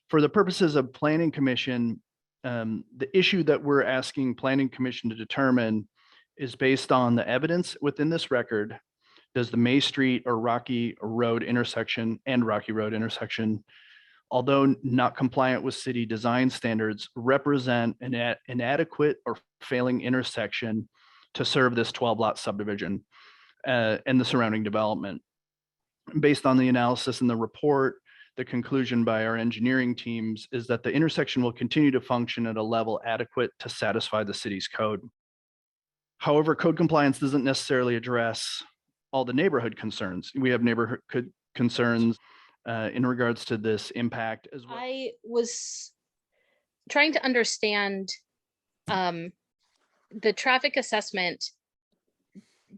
For the purposes of Planning Commission, the issue that we're asking Planning Commission to determine is based on the evidence within this record. Does the May Street or Rocky Road intersection, although not compliant with city design standards, represent an inadequate or failing intersection to serve this 12-lot subdivision and the surrounding development? Based on the analysis in the report, the conclusion by our engineering teams is that the intersection will continue to function at a level adequate to satisfy the city's code. However, code compliance doesn't necessarily address all the neighborhood concerns. We have neighborhood concerns in regards to this impact as well. I was trying to understand the traffic assessment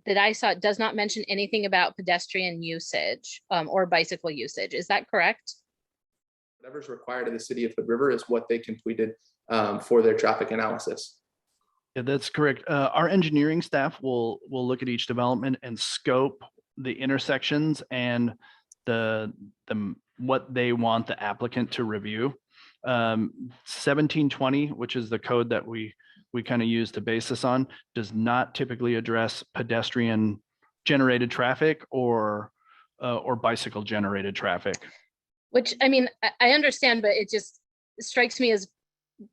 that I saw does not mention anything about pedestrian usage or bicycle usage. Is that correct? Whatever's required of the city of Hood River is what they completed for their traffic analysis. Yeah, that's correct. Our engineering staff will look at each development and scope the intersections and the what they want the applicant to review. 1720, which is the code that we kind of use to base this on, does not typically address pedestrian generated traffic or bicycle generated traffic. Which, I mean, I understand, but it just strikes me as,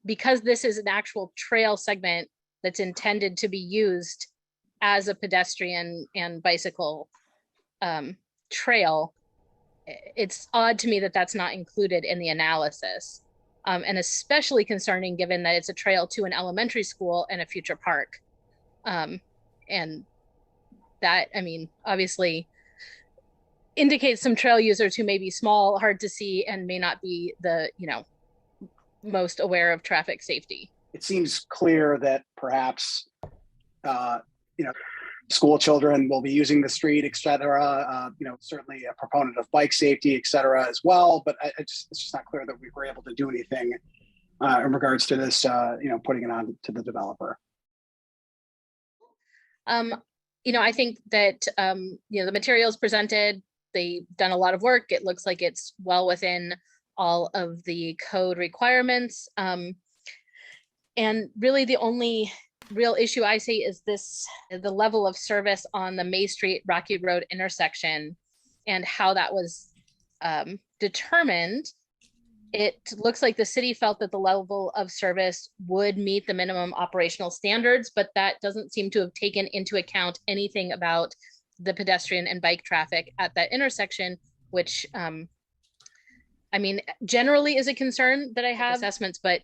because this is an actual trail segment that's intended to be used as a pedestrian and bicycle trail, it's odd to me that that's not included in the analysis. And especially concerning given that it's a trail to an elementary school and a future park. And that, I mean, obviously indicates some trail users who may be small, hard to see, and may not be the, most aware of traffic safety. It seems clear that perhaps, school children will be using the street, et cetera. Certainly a proponent of bike safety, et cetera, as well. But it's just not clear that we were able to do anything in regards to this, putting it on to the developer. I think that, the materials presented, they've done a lot of work. It looks like it's well within all of the code requirements. And really the only real issue I see is the level of service on the May Street Rocky Road intersection and how that was determined. It looks like the city felt that the level of service would meet the minimum operational standards, but that doesn't seem to have taken into account anything about the pedestrian and bike traffic at that intersection, which generally is a concern that I have assessments, but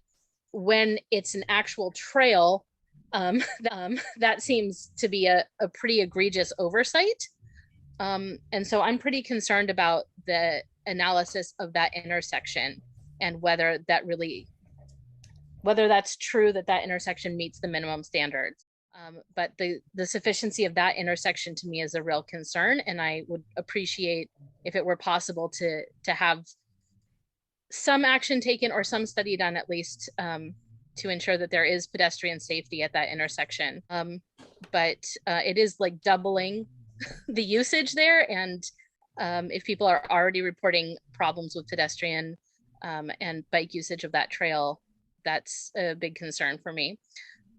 when it's an actual trail, that seems to be a pretty egregious oversight. And so I'm pretty concerned about the analysis of that intersection and whether that's true that intersection meets the minimum standards. But the sufficiency of that intersection to me is a real concern. And I would appreciate if it were possible to have some action taken or some study done at least to ensure that there is pedestrian safety at that intersection. But it is like doubling the usage there. And if people are already reporting problems with pedestrian and bike usage of that trail, that's a big concern for me.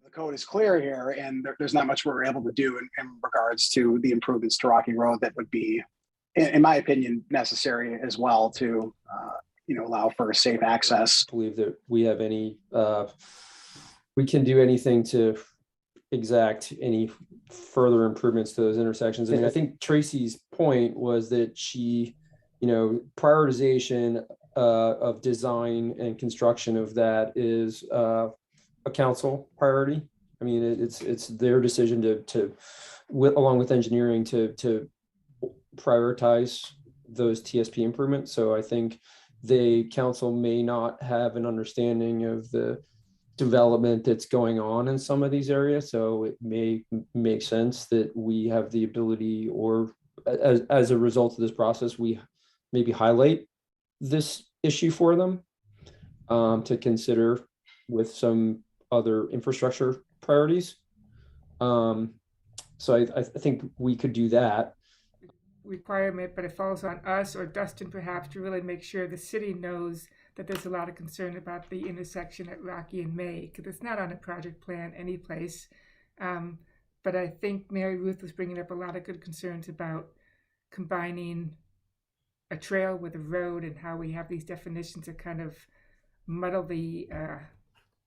The code is clear here, and there's not much we're able to do in regards to the improvements to Rocky Road that would be, in my opinion, necessary as well to allow for safe access. I believe that we have we can do anything to exact any further improvements to those intersections. I think Tracy's point was that she, prioritization of design and construction of that is a council priority. I mean, it's their decision to along with engineering to prioritize those TSP improvements. So I think the council may not have an understanding of the development that's going on in some of these areas. So it may make sense that we have the ability, or as a result of this process, we maybe highlight this issue for them to consider with some other infrastructure priorities. So I think we could do that. requirement, but it falls on us or Dustin perhaps to really make sure the city knows that there's a lot of concern about the intersection at Rocky and May, because it's not on a project plan anyplace. But I think Mary Ruth was bringing up a lot of good concerns about combining a trail with a road and how we have these definitions that kind of muddle the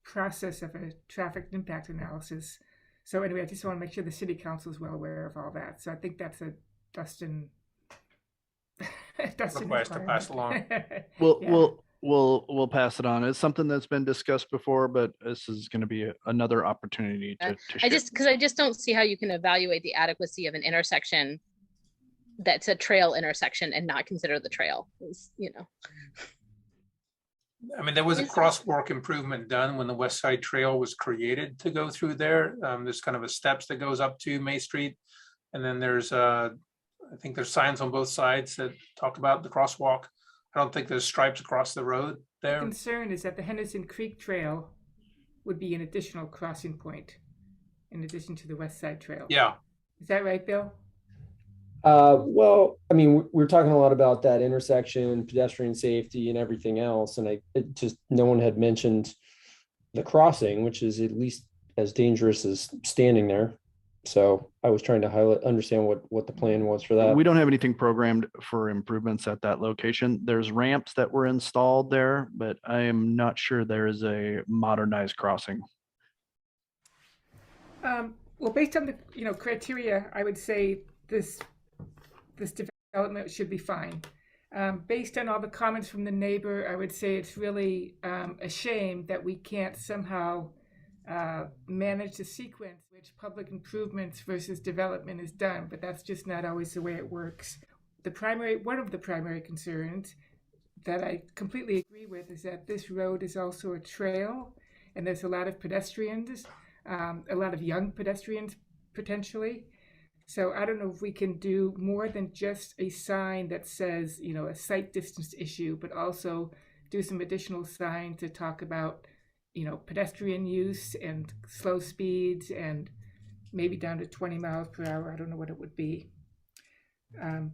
process of a traffic impact analysis. So anyway, I just want to make sure the city council is well aware of all that. So I think that's a Dustin request to pass along. We'll pass it on. It's something that's been discussed before, but this is going to be another opportunity to share. I just don't see how you can evaluate the adequacy of an intersection that's a trail intersection and not consider the trail. I mean, there was a crosswalk improvement done when the West Side Trail was created to go through there. There's kind of a steps that goes up to May Street. And then there's, I think there's signs on both sides that talk about the crosswalk. I don't think there's stripes across the road there. The concern is that the Henderson Creek Trail would be an additional crossing point in addition to the West Side Trail. Yeah. Is that right, Bill? Well, I mean, we're talking a lot about that intersection, pedestrian safety and everything else. And no one had mentioned the crossing, which is at least as dangerous as standing there. So I was trying to understand what the plan was for that. We don't have anything programmed for improvements at that location. There's ramps that were installed there, but I am not sure there is a modernized crossing. Well, based on the criteria, I would say this development should be fine. Based on all the comments from the neighbor, I would say it's really a shame that we can't somehow manage the sequence which public improvements versus development is done, but that's just not always the way it works. One of the primary concerns that I completely agree with is that this road is also a trail, and there's a lot of pedestrians, a lot of young pedestrians potentially. So I don't know if we can do more than just a sign that says, a sight distance issue, but also do some additional signs to talk about, pedestrian use and slow speeds and maybe down to 20 miles per hour. I don't know what it would be.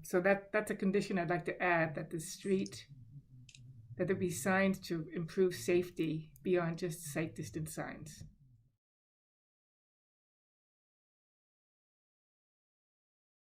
So that's a condition I'd like to add, that that there be signs to improve safety beyond just sight distance signs.